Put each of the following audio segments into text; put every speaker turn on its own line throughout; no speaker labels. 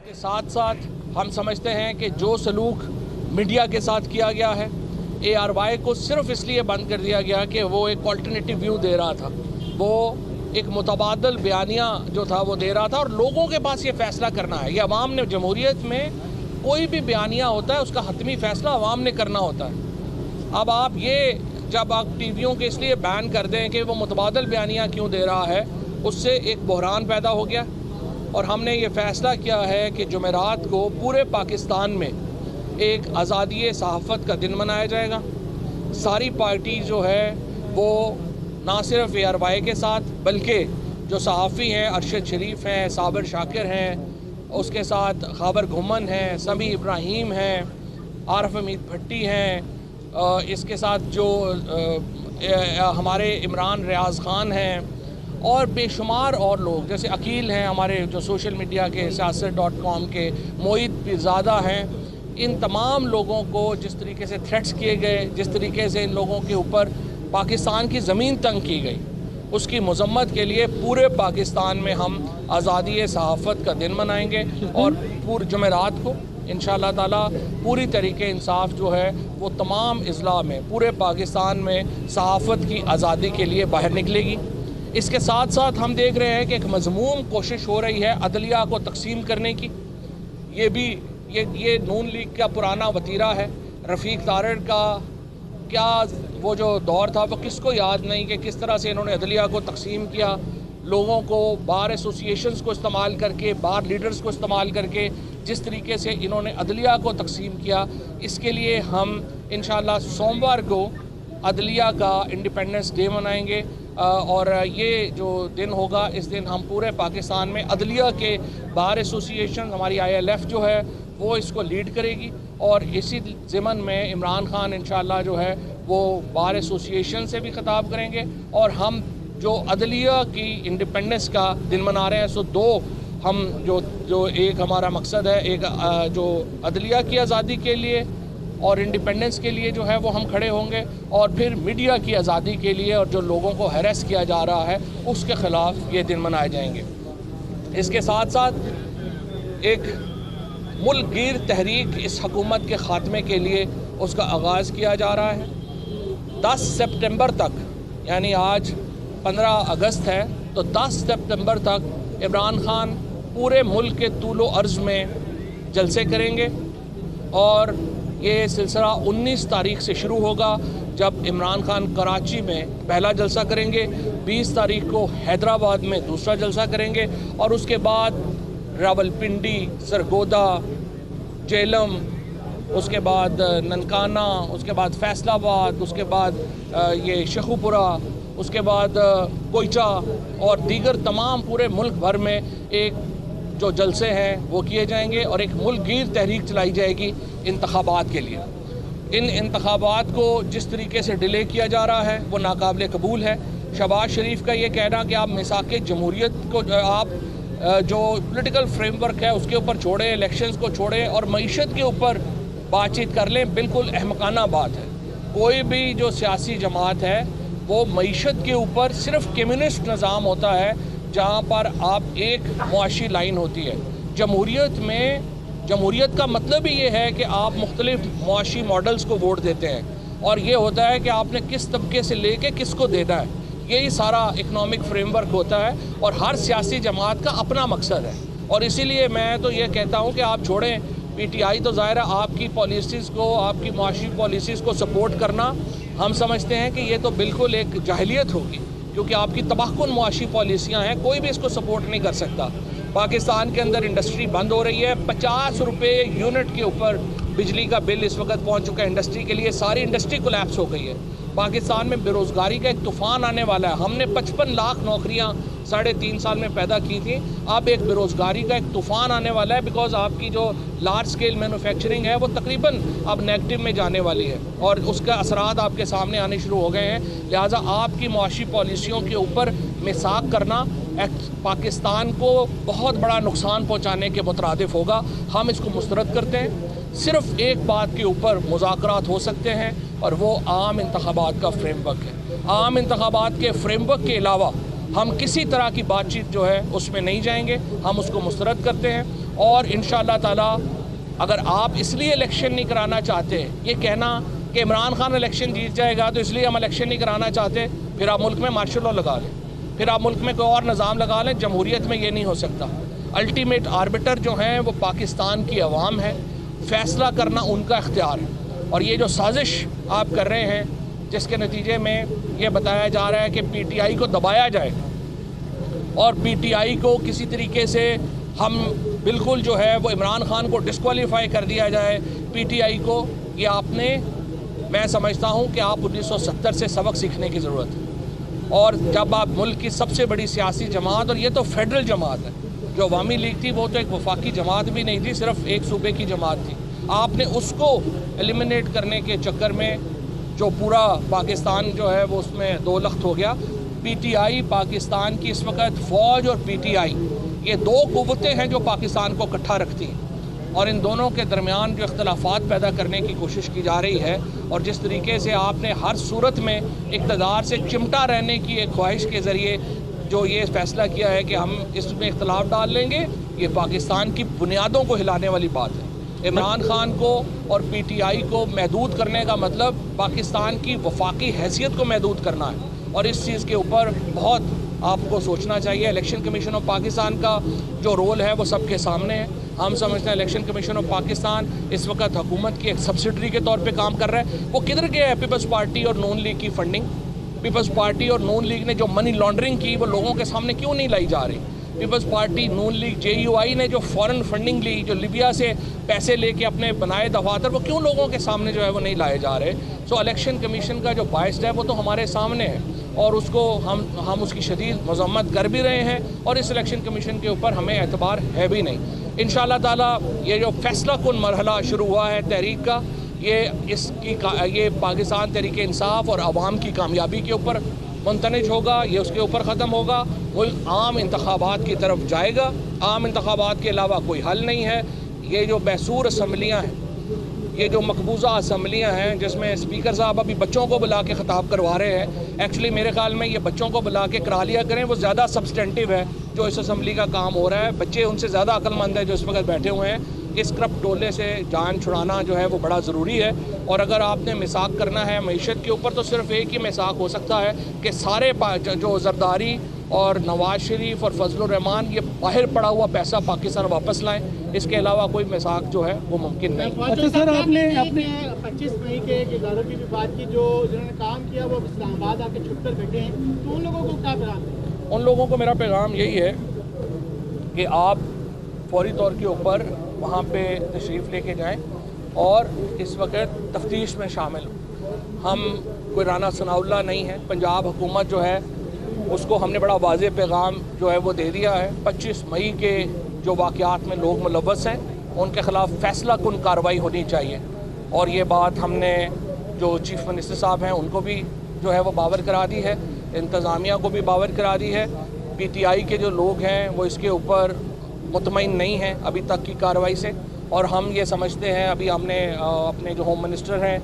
के साथ साथ हम समझते हैं कि जो सलूक मीडिया के साथ किया गया है, ARY को सिर्फ इसलिए बंद कर दिया गया कि वो एक अल्टरनेटिव व्यू दे रहा था, वो एक मुतबादल बयानिया जो था वो दे रहा था और लोगों के पास ये फैसला करना है। ये अवाम ने, जमहूरियत में कोई भी बयानिया होता है उसका हतमी फैसला अवाम ने करना होता है। अब आप ये जब आप टीवियों के इसलिए बैन कर दें कि वो मुतबादल बयानिया क्यों दे रहा है, उससे एक बहरान पैदा हो गया और हमने ये फ़ैसला किया है कि जुमेरात को पूरे पाकिस्तान में एक आज़ादी सहाफ़त का दिन मनाया जाएगा। सारी पार्टी जो है वो ना सिर्फ ARY के साथ बल्कि जो सहाफ़ी हैं, अरशद शरीफ हैं, साबिर शाकिर हैं, उसके साथ खैबर घुमन हैं, समी इब्राहिम हैं, आरफ हमीद भट्टी हैं, इसके साथ जो हमारे इमरान रियाज ख़ान हैं और बेशुमार और लोग जैसे अकील हैं, हमारे जो सोशल मीडिया के siyaset.com के मोहित पीरज़ादा हैं। इन तमाम लोगों को जिस तरीके से थ्रेट्स किए गए, जिस तरीके से इन लोगों के ऊपर पाकिस्तान की ज़मीन तंग की गई, उसकी मज़म्मत के लिए पूरे पाकिस्तान में हम आज़ादी सहाफ़त का दिन मनाएंगे और पूरे जुमेरात को इंशाअल्लाह ताला पूरी तरीके इंसाफ जो है वो तमाम अज़ला में पूरे पाकिस्तान में सहाफ़त की आज़ादी के लिए बाहर निकलेगी। इसके साथ साथ हम देख रहे हैं कि एक मज़मूम कोशिश हो रही है अदलिया को तकसीम करने की। ये भी ये नून लीग का पुराना वतीरा है। रफ़ीक तारड़ का क्या वो जो दौर था वो किसको याद नहीं कि किस तरह से इन्होंने अदलिया को तकसीम किया, लोगों को बार एसोसिएशंस को इस्तेमाल करके, बार लीडर्स को इस्तेमाल करके जिस तरीके से इन्होंने अदलिया को तकसीम किया। इसके लिए हम इंशाअल्लाह सोमवार को अदलिया का इंडिपेंडेंस डे मनाएंगे और ये जो दिन होगा, इस दिन हम पूरे पाकिस्तान में अदलिया के बार एसोसिएशन, हमारी ILF जो है वो इसको लीड करेगी और इसी ज़िमन में इमरान खान इंशाअल्लाह जो है वो बार एसोसिएशन से भी ख़िताब करेंगे और हम जो अदलिया की इंडिपेंडेंस का दिन मना रहे हैं, सो दो हम जो एक हमारा मकसद है, एक जो अदलिया की आज़ादी के लिए और इंडिपेंडेंस के लिए जो है वो हम खड़े होंगे और फिर मीडिया की आज़ादी के लिए और जो लोगों को हैरेस किया जा रहा है उसके ख़िलाफ़ ये दिन मनाए जाएंगे। इसके साथ साथ एक मुल्कगीर तहरीक इस हुकूमत के ख़ात्मे के लिए उसका आगाज़ किया जा रहा है। 10 सितंबर तक, यानी आज 15 अगस्त है, तो 10 सितंबर तक इमरान खान पूरे मुल्क के तूलो अर्ज़ में जलसे करेंगे और ये सिलसिला 19 तारीख से शुरू होगा जब इमरान खान कराची में पहला जलसा करेंगे, 20 तारीख को हैदराबाद में दूसरा जलसा करेंगे और उसके बाद रावलपिंडी, सरगोदा, जेलम, उसके बाद ननकाना, उसके बाद फैसलाबाद, उसके बाद ये शेखुपुरा, उसके बाद कोयचा और दीगर तमाम पूरे मुल्क भर में एक जो जलसे हैं वो किए जाएंगे और एक मुल्कगीर तहरीक चलाई जाएगी इंतखाबात के लिए। इन इंतखाबात को जिस तरीके से डिले किया जा रहा है वो नाकाबिल कबूल है। शहबाज शरीफ का ये कहना कि आप मिसाक़े जमहूरियत को, आप जो पॉलिटिकल फ्रेमवर्क है उसके ऊपर छोड़ें, इलेक्शंस को छोड़ें और मईशत के ऊपर बातचीत कर लें, बिल्कुल अहमकाना बात है। कोई भी जो सियासी जमात है वो मईशत के ऊपर सिर्फ कम्युनिस्ट निज़ाम होता है जहाँ पर आप एक मुआशी लाइन होती है। जमहूरियत का मतलब ही ये है कि आप मुख्तलिफ मुआशी मॉडल्स को वोट देते हैं और ये होता है कि आपने किस तबके से लेके किसको देना है, यही सारा इकनॉमिक फ्रेमवर्क होता है और हर सियासी जमात का अपना मकसद है। और इसीलिए मैं तो ये कहता हूँ कि आप छोड़ें PTI, तो ज़ाहिर है आपकी पॉलिसीज़ को, आपकी मुआशी पॉलिसीज़ को सपोर्ट करना हम समझते हैं कि ये तो बिल्कुल एक जाहिलियत होगी क्योंकि आपकी तबाहकुन मुआशी पॉलिसियाँ हैं, कोई भी इसको सपोर्ट नहीं कर सकता। पाकिस्तान के अंदर इंडस्ट्री बंद हो रही है, 50 रुपये यूनिट के ऊपर बिजली का बिल इस वक्त पहुंच चुका है इंडस्ट्री के लिए, सारी इंडस्ट्री कोलैप्स हो गई है। पाकिस्तान में बेरोज़गारी का एक तूफ़ान आने वाला है। हमने 55 लाख नौकरियां 3.5 साल में पैदा की थी, अब एक बेरोज़गारी का एक तूफ़ान आने वाला है बिकॉज आपकी जो लार्ज स्केल मैन्युफैक्चरिंग है वो तकरीबन अब नेगेटिव में जाने वाली है और उसका असरात आपके सामने आने शुरू हो गए हैं। लिहाजा आपकी मुआशी पॉलिसियों के ऊपर मिसाक करना पाकिस्तान को बहुत बड़ा नुकसान पहुँचाने के मुतरादिफ होगा। हम इसको मुस्तरद करते हैं। सिर्फ एक बात के ऊपर मुज़ाकरात हो सकते हैं और वो आम इंतखाबात का फ्रेमवर्क है। आम इंतखाबात के फ्रेमवर्क के अलावा हम किसी तरह की बातचीत जो है उसमें नहीं जाएंगे, हम उसको मुस्तरद करते हैं और इंशाअल्लाह ताला अगर आप इसलिए इलेक्शन नहीं कराना चाहते, ये कहना कि इमरान खान इलेक्शन जीत जाएगा तो इसलिए हम इलेक्शन नहीं कराना चाहते, फिर आप मुल्क में मार्शल लॉ लगा लें, फिर आप मुल्क में कोई और निज़ाम लगा लें। जमहूरियत में ये नहीं हो सकता। अल्टीमेट आर्बिटर जो हैं वो पाकिस्तान की अवाम है, फ़ैसला करना उनका इख्तियार है। और ये जो साजिश आप कर रहे हैं जिसके नतीजे में ये बताया जा रहा है कि पीटीआई को दबाया जाए और पीटीआई को किसी तरीके से हम बिल्कुल जो है वो इमरान खान को डिस्क्वालीफाई कर दिया जाए पीटीआई को, ये आपने, मैं समझता हूँ कि आप 1970 से सबक सीखने की ज़रूरत है। और जब आप मुल्क की सबसे बड़ी सियासी जमात, और ये तो फेडरल जमात है, जो अवामी लीग थी वो तो एक वफाकी जमात भी नहीं थी, सिर्फ एक सूबे की जमात थी, आपने उसको एलिमिनेट करने के चक्कर में जो पूरा पाकिस्तान जो है वो उसमें दो लख्त हो गया। पीटीआई पाकिस्तान की इस वक्त फ़ौज और पीटीआई ये दो क़ुव्वतें हैं जो पाकिस्तान को इकट्ठा रखती हैं, और इन दोनों के दरमियान जो इख्तलाफात पैदा करने की कोशिश की जा रही है, और जिस तरीके से आपने हर सूरत में इक़्तिदार से चिमटा रहने की एक ख्वाहिश के ज़रिए जो ये फ़ैसला किया है कि हम इसमें इख्तलाफ डाल लेंगे, ये पाकिस्तान की बुनियादों को हिलाने वाली बात है। इमरान खान को और पीटीआई को महदूद करने का मतलब पाकिस्तान की वफाकी हैसियत को महदूद करना है, और इस चीज़ के ऊपर बहुत आपको सोचना चाहिए। इलेक्शन कमीशन ऑफ पाकिस्तान का जो रोल है वो सबके सामने है। हम समझते हैं इलेक्शन कमीशन ऑफ पाकिस्तान इस वक्त हुकूमत की एक सब्सिडरी के तौर पे काम कर रहा है। वो किधर गया है पीपल्स पार्टी और नून लीग की फंडिंग? पीपल्स पार्टी और नून लीग ने जो मनी लॉन्ड्रिंग की वो लोगों के सामने क्यों नहीं लाई जा रही? पीपल्स पार्टी, नून लीग, JUI ने जो फॉरेन फंडिंग ली, जो लिबिया से पैसे लेके अपने बनाए दफातर, वो क्यों लोगों के सामने जो है वो नहीं लाए जा रहे? सो इलेक्शन कमीशन का जो बायस है वो तो हमारे सामने है, और उसको हम उसकी शदीद मज़म्मत कर भी रहे हैं, और इस इलेक्शन कमीशन के ऊपर हमें एतबार है भी नहीं। इंशाअल्लाह ताला ये जो फ़ैसला कुन मरहला शुरू हुआ है तहरीक का, ये पाकिस्तान तहरीक इंसाफ और आवाम की कामयाबी के ऊपर मुंतनिज होगा, ये उसके ऊपर ख़त्म होगा। मुल्क आम इंतखाबात की तरफ जाएगा। आम इंतखाबात के अलावा कोई हल नहीं है। ये जो बैसूर असम्बलियाँ हैं, ये जो मकबूजा असम्बलियाँ हैं जिसमें स्पीकर साहब अभी बच्चों को बुला के ख़िताब करवा रहे हैं, एक्चुअली मेरे ख्याल में ये बच्चों को बुला के करा लिया करें, वो ज़्यादा सब्सटेंटिव है जो इस असम्बली का काम हो रहा है। बच्चे उनसे ज़्यादा अक्लमंद है जो इस वक्त बैठे हुए हैं। इस करप्ट टोले से जान छुड़ाना जो है वो बड़ा ज़रूरी है, और अगर आपने मिसाक करना है मईशत के ऊपर तो सिर्फ एक ही मिसाक हो सकता है कि सारे जो जरदारी और नवाज शरीफ और फजलुर रहमान ये बाहर पड़ा हुआ पैसा पाकिस्तान वापस लाएं। इसके अलावा कोई मिसाक जो है वो मुमकिन नहीं।
अच्छा सर, आपने 25 मई के इदारों की भी बात की, जो जिन्होंने काम किया वो इस्लामाबाद आके छुपकर बैठे हैं, तो उन लोगों को क्या पैगाम है?
उन लोगों को मेरा पैगाम यही है कि आप फौरी तौर के ऊपर वहाँ पे तशरीफ़ लेके जाएं और इस वक्त तफ्तीश में शामिल हों। हम कोई राना सनाउल्लाह नहीं है। पंजाब हुकूमत जो है उसको हमने बड़ा वाज़ेह पैगाम जो है वो दे दिया है। 25 मई के जो वाक़यात में लोग मुलव्वस हैं उनके ख़िलाफ़ फ़ैसला कुन कार्रवाई होनी चाहिए, और ये बात हमने जो चीफ़ मिनिस्टर साहब हैं उनको भी जो है वो बावर करा दी है, इंतज़ामिया को भी बावर करा दी है। PTI के जो लोग हैं वो इसके ऊपर मुतमईन नहीं हैं अभी तक की कार्रवाई से, और हम ये समझते हैं, अभी हमने अपने जो होम मिनिस्टर हैं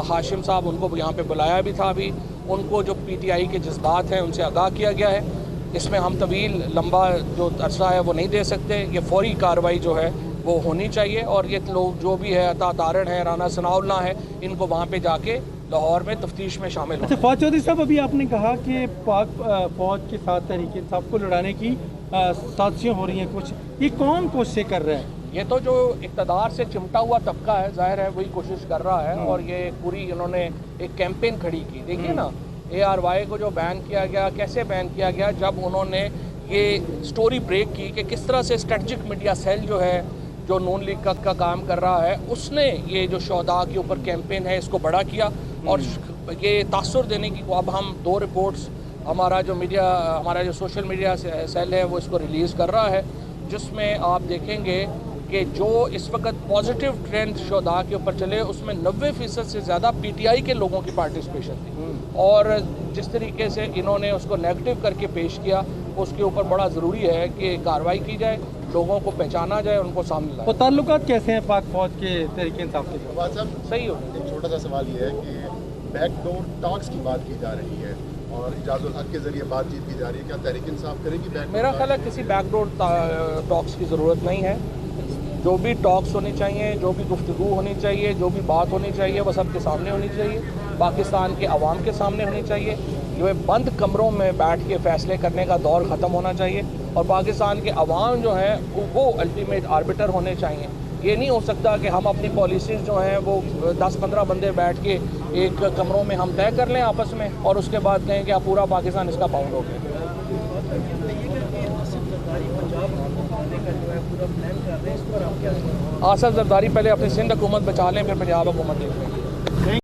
हाशिम साहब, उनको यहाँ पे बुलाया भी था। अभी उनको जो PTI के जज्बात हैं उनसे आगाह किया गया है। इसमें हम तवील लंबा जो अरसा है वो नहीं दे सकते। ये फौरी कार्रवाई जो है वो होनी चाहिए, और ये लोग जो भी है अता तारण है, राना सनाउल्लाह है, इनको वहाँ पे जाके लाहौर में तफ्तीश में शामिल।
अच्छा फौज चौधरी साहब, अभी आपने कहा कि पाक फौज के साथ तहरीक इंसाफ को लड़ाने की साजिशें हो रही हैं कुछ, ये कौन कोशिशें कर रहे हैं?
ये तो जो इक़्तिदार से चिमटा हुआ तबका है, जाहिर है वही कोशिश कर रहा है, और ये पूरी इन्होंने एक कैंपेन खड़ी की। देखिए ना, ARY को जो बैन किया गया, कैसे बैन किया गया, जब उन्होंने ये स्टोरी ब्रेक की कि किस तरह से स्ट्रेटजिक मीडिया सेल जो है जो नून लीग का काम कर रहा है, उसने ये जो शोहदा के ऊपर कैंपेन है इसको बड़ा किया, और ये तासुर देने की अब हम 2 रिपोर्ट्स हमारा जो सोशल मीडिया सेल है वो इसको रिलीज़ कर रहा है, जिसमें आप देखेंगे कि जो इस वक्त पॉजिटिव ट्रेंड शोहदा के ऊपर चले उसमें 90% से ज़्यादा PTI के लोगों की पार्टिसिपेशन थी, और जिस तरीके से इन्होंने उसको नेगेटिव करके पेश किया उसके ऊपर बड़ा ज़रूरी है कि कार्रवाई की जाए, लोगों को पहचाना जाए, उनको सामने लाए।
तो ताल्लुकात कैसे हैं पाक फौज के तहरीक इंसाफ के साथ?
सही हो। एक छोटा सा सवाल ये है कि बैकडोर टॉक्स की बात की जा रही है और इजाज़ुल हक के जरिए बातचीत की जा रही है, क्या तहरीक इंसाफ करेगी?
मेरा ख्याल है किसी बैकडोर टॉक्स की ज़रूरत नहीं है। जो भी टॉक्स होनी चाहिए, जो भी गुफ्तगू होनी चाहिए, जो भी बात होनी चाहिए वो सबके सामने होनी चाहिए, पाकिस्तान के अवाम के सामने होनी चाहिए। ये बंद कमरों में बैठ के फ़ैसले करने का दौर ख़त्म होना चाहिए और पाकिस्तान के अवाम जो है वो अल्टीमेट आर्बिटर होने चाहिए। ये नहीं हो सकता कि हम अपनी पॉलिसीज़ जो हैं वो 10-15 बंदे बैठ के एक कमरों में हम तय कर लें आपस में और उसके बाद कहें कि आप पूरा पाकिस्तान इसका पाउंड हो गया। आसिफ जरदारी पहले अपनी सिंध हुकूमत बचा लें, फिर पंजाब हुकूमत देखें।